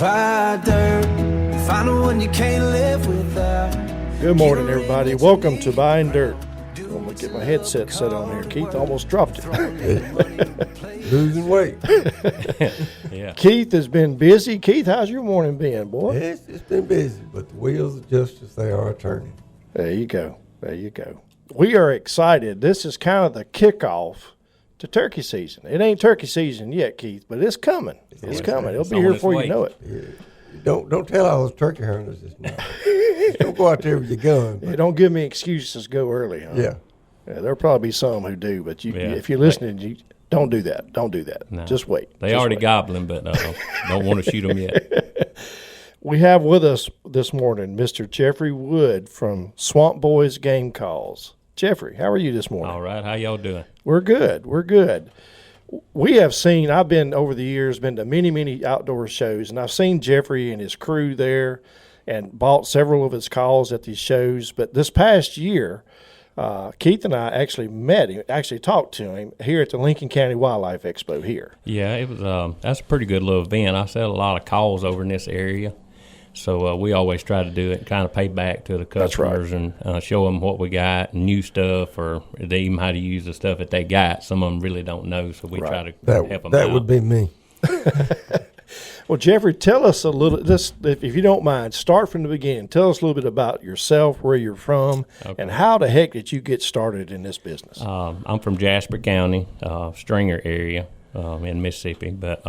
buy dirt, find the one you can't live without. Good morning, everybody. Welcome to Buying Dirt. I'm going to get my headset set on here. Keith almost dropped it. Losing weight. Yeah. Keith has been busy. Keith, how's your morning been, boy? It's been busy, but the wheels of justice, they are turning. There you go. There you go. We are excited. This is kind of the kickoff to turkey season. It ain't turkey season yet, Keith, but it's coming. It's coming. It'll be here before you know it. Yeah. Don't tell all those turkey hunters this now. Don't go out there with your gun. Yeah, don't give me excuses to go early, huh? Yeah. There'll probably be some who do, but if you're listening, you don't do that. Don't do that. No. Just wait. They already gobbling, but don't want to shoot them yet. We have with us this morning Mr. Jeffrey Wood from Swamp Boys Game Calls. Jeffrey, how are you this morning? All right. How y'all doing? We're good. We're good. We have seen, I've been over the years, been to many, many outdoor shows, and I've seen Jeffrey and his crew there and bought several of his calls at these shows. But this past year, Keith and I actually met him, actually talked to him here at the Lincoln County Wildlife Expo here. Yeah, it was. That's a pretty good little event. I sell a lot of calls over in this area. So we always try to do it, kind of pay back to the customers and show them what we got, new stuff, or they even how to use the stuff that they got. Some of them really don't know, so we try to help them out. That would be me. Well, Jeffrey, tell us a little, if you don't mind, start from the beginning. Tell us a little bit about yourself, where you're from, and how the heck did you get started in this business? I'm from Jasper County, Stringer area in Mississippi, but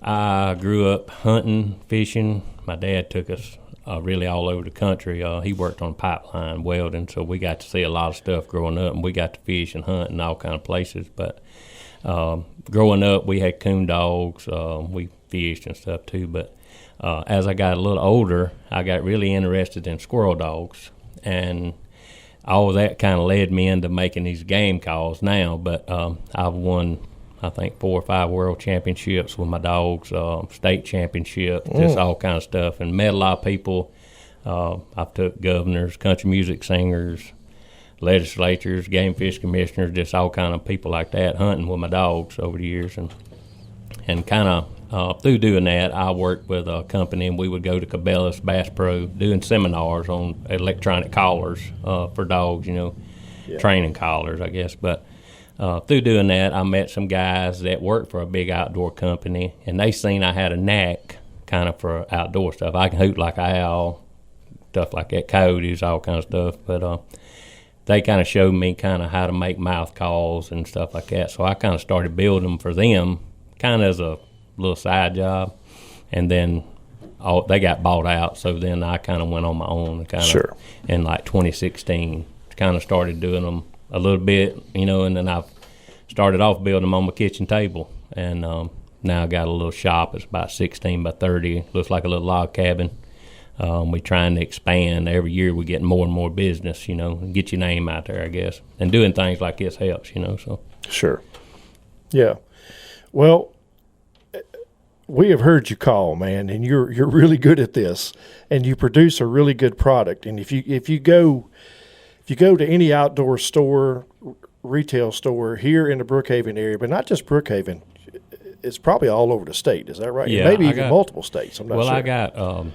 I grew up hunting, fishing. My dad took us really all over the country. He worked on pipeline welding, so we got to see a lot of stuff growing up, and we got to fish and hunt in all kind of places. But growing up, we had coon dogs. We fished and stuff too. But as I got a little older, I got really interested in squirrel dogs, and all of that kind of led me into making these game calls now. But I've won, I think, 4 or 5 world championships with my dogs, state championships, just all kind of stuff, and met a lot of people. I've took governors, country music singers, legislatures, game fish commissioners, just all kind of people like that hunting with my dogs over the years. And kind of through doing that, I worked with a company, and we would go to Cabela's Bass Pro doing seminars on electronic collars for dogs, training collars, I guess. But through doing that, I met some guys that worked for a big outdoor company, and they seen I had a knack kind of for outdoor stuff. I can hoot like an owl, stuff like that, coyotes, all kind of stuff. But they kind of showed me kind of how to make mouth calls and stuff like that. So I kind of started building them for them, kind of as a little side job. And then they got bought out, so then I kind of went on my own. In like 2016, kind of started doing them a little bit, and then I've started off building them on my kitchen table, and now I got a little shop. It's about 16 by 30, looks like a little log cabin. We're trying to expand. Every year we get more and more business, and get your name out there, I guess. And doing things like this helps, so. Sure. Yeah. Well, we have heard you call, man, and you're really good at this, and you produce a really good product. And if you go to any outdoor store, retail store here in the Brookhaven area, but not just Brookhaven, it's probably all over the state. Is that right? Yeah, maybe even multiple states. I'm not sure. I got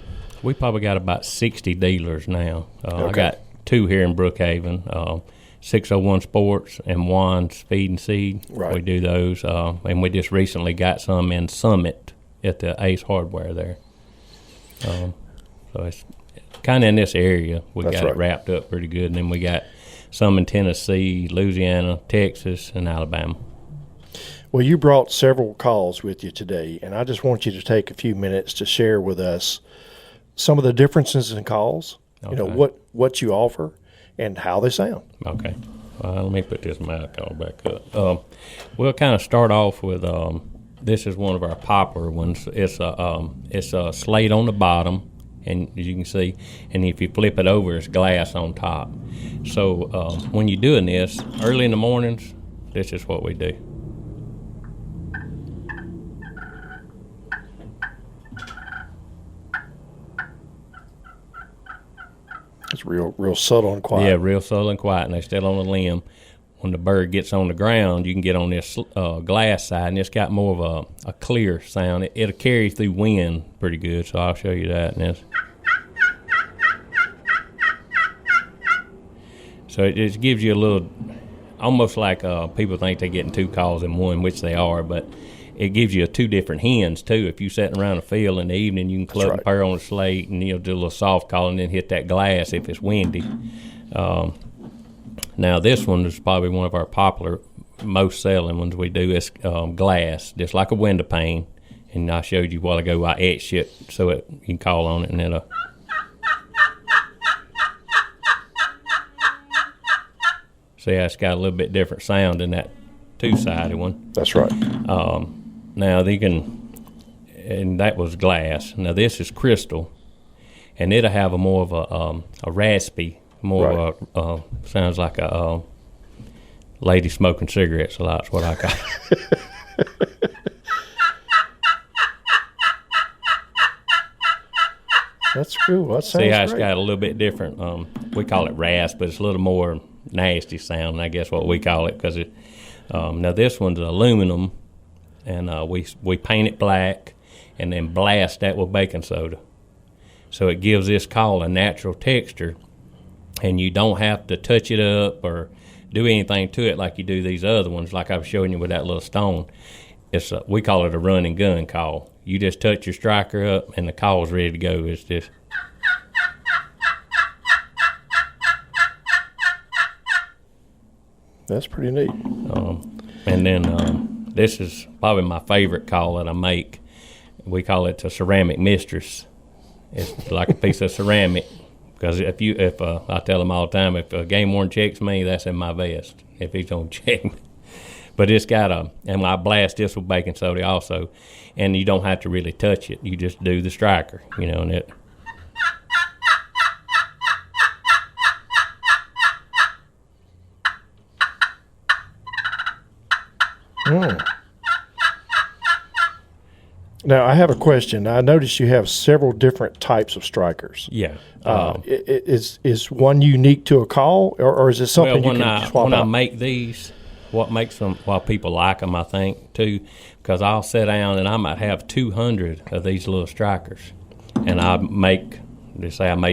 we probably got about 60 dealers now. Okay. I got 2 here in Brookhaven, 601 Sports and Juan's Feed and Seed. Right. We do those, and we just recently got some in Summit at the Ace Hardware there. So it's kind of in this area. We got it wrapped up pretty good. And then we got some in Tennessee, Louisiana, Texas, and Alabama. Well, you brought several calls with you today, and I just want you to take a few minutes to share with us some of the differences in calls, Okay. what you offer, and how they sound. Okay. Let me put this mic all back up. We'll kind of start off with this is one of our popular ones. It's a slate on the bottom, and as you can see, and if you flip it over, it's glass on top. So when you're doing this early in the mornings, this is what we do. It's real subtle and quiet. Yeah, real subtle and quiet, and they're still on the limb. when the bird gets on the ground, you can get on this glass side, and it's got more of a clear sound. It'll carry through wind pretty good, so I'll show you that. So it just gives you a little, almost like people think they're getting 2 calls in one, which they are, but it gives you 2 different hens, too. If you're sitting around a field in the evening, you can club and purr on a slate and do a little soft call and then hit that glass if it's windy. Now, this one is probably one of our popular, most selling ones we do is glass, just like a window pane. And I showed you a while ago, I etched it so you can call on it and it'll... See how it's got a little bit different sound than that 2-sided one. That's right. Now, and that was glass. Now, this is crystal, and it'll have more of a raspy, sounds like a lady smoking cigarettes a lot. That's what I call it. That's cool. That sounds See how great. it's got a little bit different. We call it rasp, but it's a little more nasty sound, I guess what we call it. Because now this one's aluminum, and we paint it black, and then blast that with baking soda. So it gives this call a natural texture, and you don't have to touch it up or do anything to it like you do these other ones, like I was showing you with that little stone. We call it a run and gun call. You just touch your striker up, and the call's ready to go. It's just... That's pretty neat. And then this is probably my favorite call that I make. We call it a ceramic mistress. It's like a piece of ceramic. Because if I tell them all the time, if a game warden checks me, that's in my vest. If he's gonna check me, but it's got and I blast this with baking soda also, and you don't have to really touch it. You just do the striker, and it. Now, I have a question. I noticed you have several different types of strikers. Yeah. Is one unique to a call, or is it something you can swap when out? I make these, what makes them, why people like them, I think, too, because I'll sit down and I might have 200 of these little strikers, and I made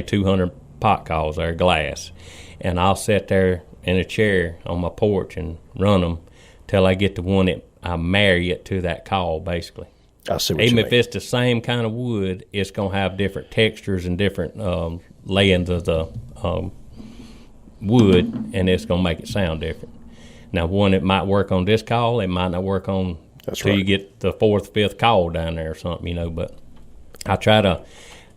200 pot calls there, glass, and I'll sit there in a chair on my porch and run them till I get the one that I marry it to that call, basically. I see what Even you if mean. it's the same kind of wood, it's going to have different textures and different layings of the wood, and it's going to make it sound different. Now, one that might work on this call, it might not work on till you get the 4th, 5th call down there or something, but I try to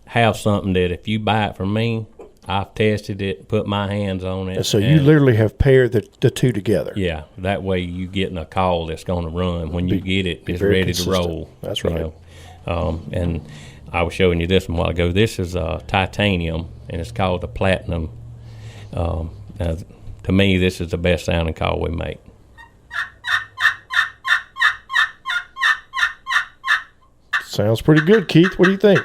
have something that if you buy it from me, I've tested it, put my hands on it. So you literally have paired the two together. Yeah, that way you getting a call that's going to run. When you get it, it's ready to roll. That's right. And I was showing you this one a while ago. This is titanium, and it's called the platinum. Now, to me, this is the best sounding call we make. Sounds pretty good, Keith. What do you think?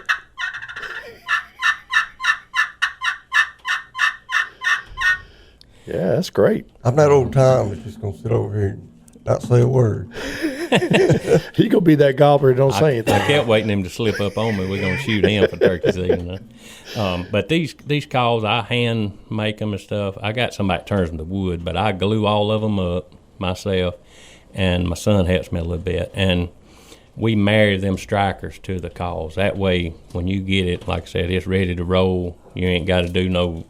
Yeah, that's great. I'm that old time that's just going to sit over here and not say a word. He going to be that gobbler that don't say anything. I kept waiting him to slip up on me. We're going to shoot him for turkey season. But these calls, I hand make them and stuff. I got somebody that turns them to wood, but I glue all of them up myself, and my son helps me a little bit. And we marry them strikers to the calls. That way, when you get it, like I said, it's ready to roll. You ain't got to do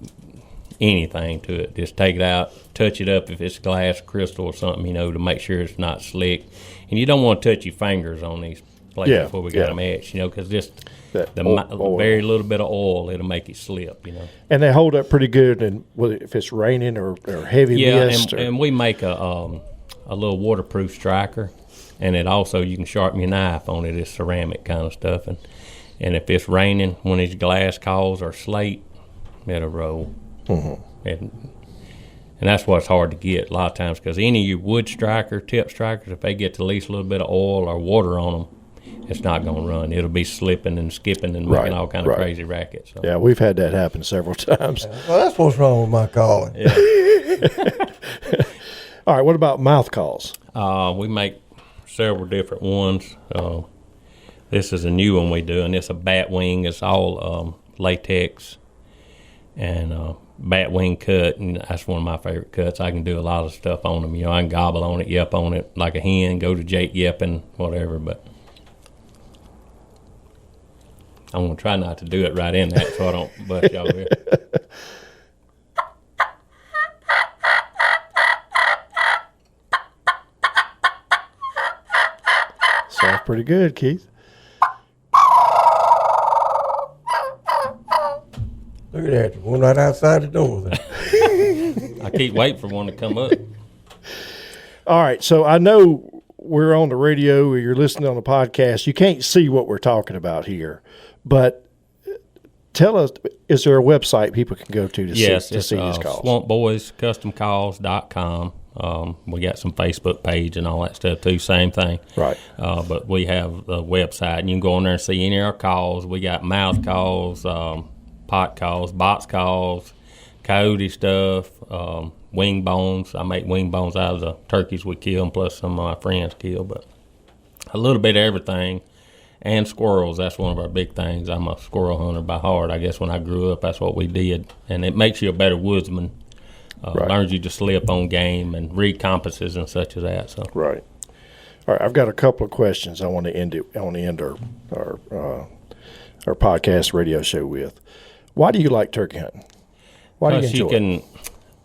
anything to it. Just take it out, touch it up if it's glass, crystal, or something, to make sure it's not slick. And you don't want to touch your fingers on these places before we got them etched, because just very little bit of oil, it'll make it slip, And they hold up pretty good, and if it's raining or heavy mist. And we make a little waterproof striker, and it also, you can sharpen your knife on it. It's ceramic kind of stuff. And if it's raining, when these glass calls or slate, it'll roll. Mm-hmm. And that's what's hard to get a lot of times, because any of your wood tip strikers, if they get the least little bit of oil or water on them, it's not going to run. It'll be slipping and skipping and making all kind of crazy rackets. So. Yeah, we've had that happen several times. Well, that's what's wrong with my calling. Yeah. All right, what about mouth calls? We make several different ones. This is a new one we do, and it's a bat wing. It's all latex and bat wing cut, and that's one of my favorite cuts. I can do a lot of stuff on them. I can gobble on it, yelp on it like a hen, go to Jake yelping, whatever, but I'm going to try not to do it right in that so I don't bust y'all here. Sounds pretty good, Keith. Look at that. One right outside the door there. I keep waiting for one to come up. All right, so I know we're on the radio or you're listening on the podcast. You can't see what we're talking about here, but tell us, is there a website people can go to see these calls? SwampBoysCustomCalls.com. We got some Facebook page and all that stuff too, same thing. Right. But we have a website, and you can go on there and see any of our calls. We got mouth calls, pot calls, box calls, coyote stuff, wing bones. I make wing bones out of the turkeys we kill, and plus some of my friends kill, but a little bit of everything. And squirrels, that's one of our big things. I'm a squirrel hunter by heart. I guess when I grew up, that's what we did. And it makes you a better woodsman. Right. Learns you to slip on game and read compasses and such as that. So. Right. All right, I've got a couple of questions I want to end our podcast radio show with. Why do you like turkey hunting? Why do you enjoy it?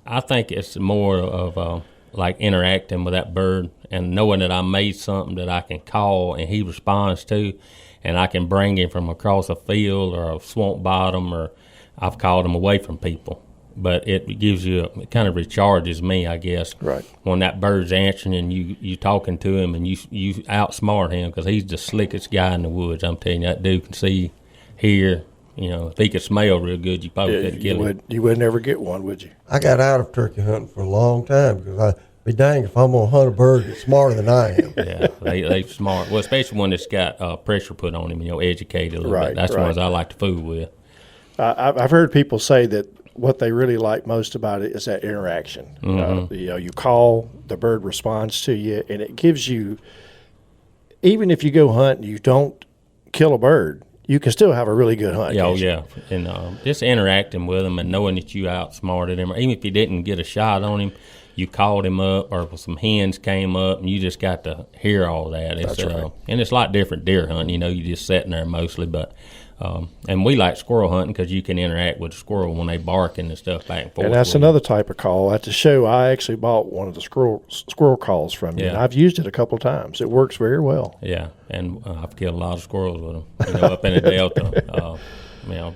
I think it's more of like interacting with that bird and knowing that I made something that I can call and he responds to, and I can bring him from across a field or a swamp bottom, or I've called him away from people. But it gives you, it kind of recharges me, I guess. Right. When that bird's answering and you talking to him and you outsmart him, because he's the slickest guy in the woods. I'm telling you, that dude can see, hear. If he could smell real good, you probably couldn't kill him. You would never get one, would you? I got out of turkey hunting for a long time because I'd be dang if I'm going to hunt a bird that's smarter than I am. Yeah, they smart. Well, especially one that's got pressure put on him, educated a little bit. That's the ones I like to fool with. I've heard people say that what they really like most about it is that interaction. Mm-hmm. You call, the bird responds to you, and it gives you, even if you go hunt and you don't kill a bird, you can still have a really good hunt. Yeah, and just interacting with him and knowing that you outsmarted him, or even if you didn't get a shot on him, you called him up, or some hens came up, and you just got to hear all that. That's right. And it's like different deer hunting. You just sitting there mostly, but and we like squirrel hunting because you can interact with the squirrel when they barking and stuff back and forth. And that's another type of call. At the show, I actually bought one of the squirrel calls from you, and I've used it a couple of times. It works very well. Yeah, and I've killed a lot of squirrels with them, up in the Delta,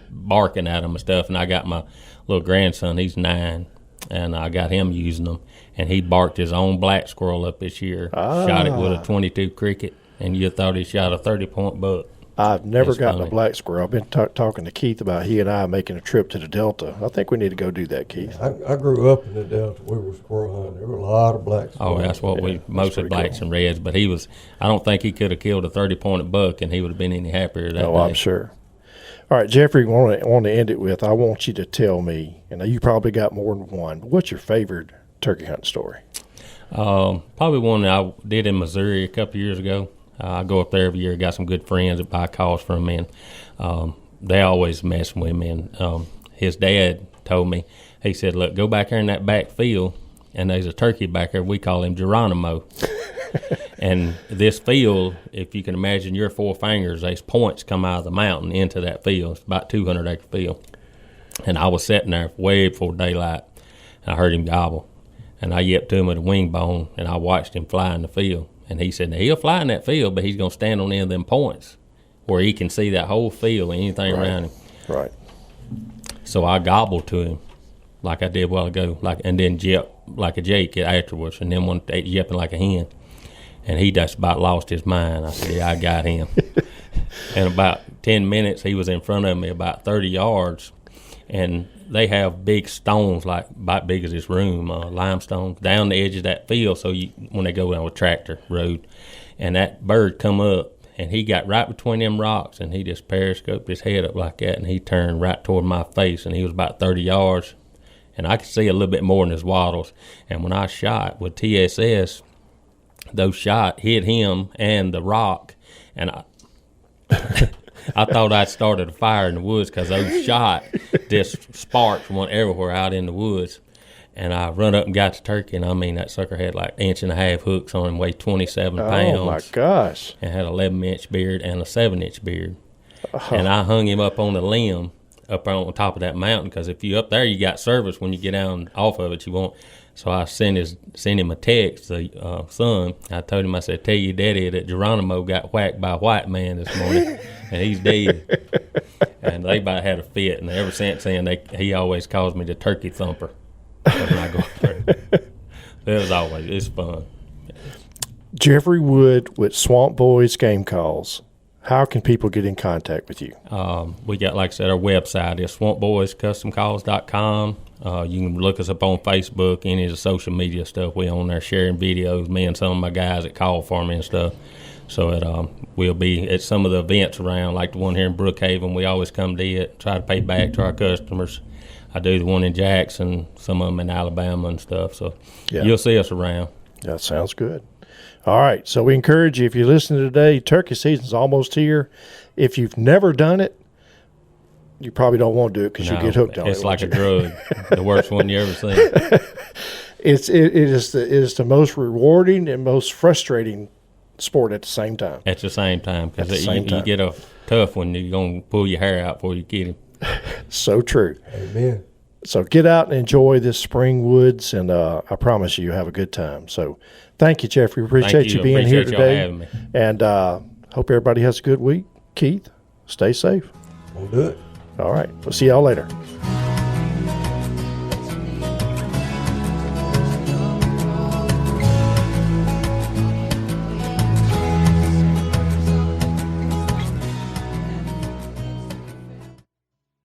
barking at them and stuff. And I got my little grandson, he's 9, and I got him using them, and he barked his own black squirrel up this year, shot it with a .22 cricket, and you thought he shot a 30-point buck. I've never gotten a black squirrel. I've been talking to Keith about he and I making a trip to the Delta. I think we need to go do that, Keith. I grew up in the Delta. We were squirrel hunting. There were a lot of black squirrels. Oh, that's what mostly blacks and reds. But I don't think he could have killed a 30-pointed buck, and he would have been any happier that day. I'm sure. All right, Jeffrey, I want to end it with, I want you to tell me, and you probably got more than one, but what's your favorite turkey hunting story? Probably one that I did in Missouri a couple years ago. I go up there every year. Got some good friends that buy calls from me, and they always messing with me. And his dad told me, he said, "Look, go back there in that back field, and there's a turkey back there. We call him Geronimo." And this field, if you can imagine your 4 fingers, these points come out of the mountain into that field. It's about 200-acre field. And I was sitting there way before daylight, and I heard him gobble. And I yipped to him with a wing bone, and I watched him fly in the field. And he said, he'll fly in that field, but he's going to stand on the end of them points where he can see that whole field and anything around him. Right. So I gobbled to him like I did a while ago, and then yip like a jake afterwards, and then one yipping like a hen. And he just about lost his mind. I said, I got him. And about 10 minutes, he was in front of me about 30 yards, and they have big stones like about big as this room, limestone, down the edge of that field. So when they go down a tractor road, and that bird come up, and he got right between them rocks, and he just periscoped his head up like that, and he turned right toward my face, and he was about 30 yards, and I could see a little bit more in his wattles. And when I shot with TSS, those shot hit him and the rock, and I thought I'd started a fire in the woods because those shot just sparks went everywhere out in the woods. And I run up and got the turkey, and I mean, that sucker had like 1.5 inch hooks on him, weighed 27 pounds. Oh, my gosh. And had an 11-inch beard and a 7-inch beard. And I hung him up on a limb up on top of that mountain, because if you up there, you got service. When you get down off of it, you won't. So I sent him a text, the son. I told him, I said, tell your daddy that Geronimo got whacked by a white man this morning, and he's dead. And they about had a fit, and ever since then, he always calls me the turkey thumper. When I go through. It's fun. Jeffrey Wood with Swamp Boys Game Calls. How can people get in contact with you? We got, like I said, our website is swampboyscustomcalls.com. You can look us up on Facebook, any of the social media stuff. We on there sharing videos, me and some of my guys that call for me and stuff. So we'll be at some of the events around, like the one here in Brookhaven. We always come to it, try to pay back to our customers. I do the one in Jackson, some of them in Alabama and stuff. So You'll see us around. That sounds good. All right. So we encourage you, if you're listening today, turkey season's almost here. If you've never done it, you probably don't want to do it because you get hooked on it. It's like a drug, the worst one you ever seen. It is the most rewarding and most frustrating sport at the same time. At the same time, because you get a tough one, you're going to pull your hair out before you get him. So true. Amen. So get out and enjoy this spring woods, and I promise you, have a good time. So thank you, Jeffrey. Appreciate you being here today. Having me. And hope everybody has a good week. Keith, stay safe. We'll do it. All right. We'll see y'all later.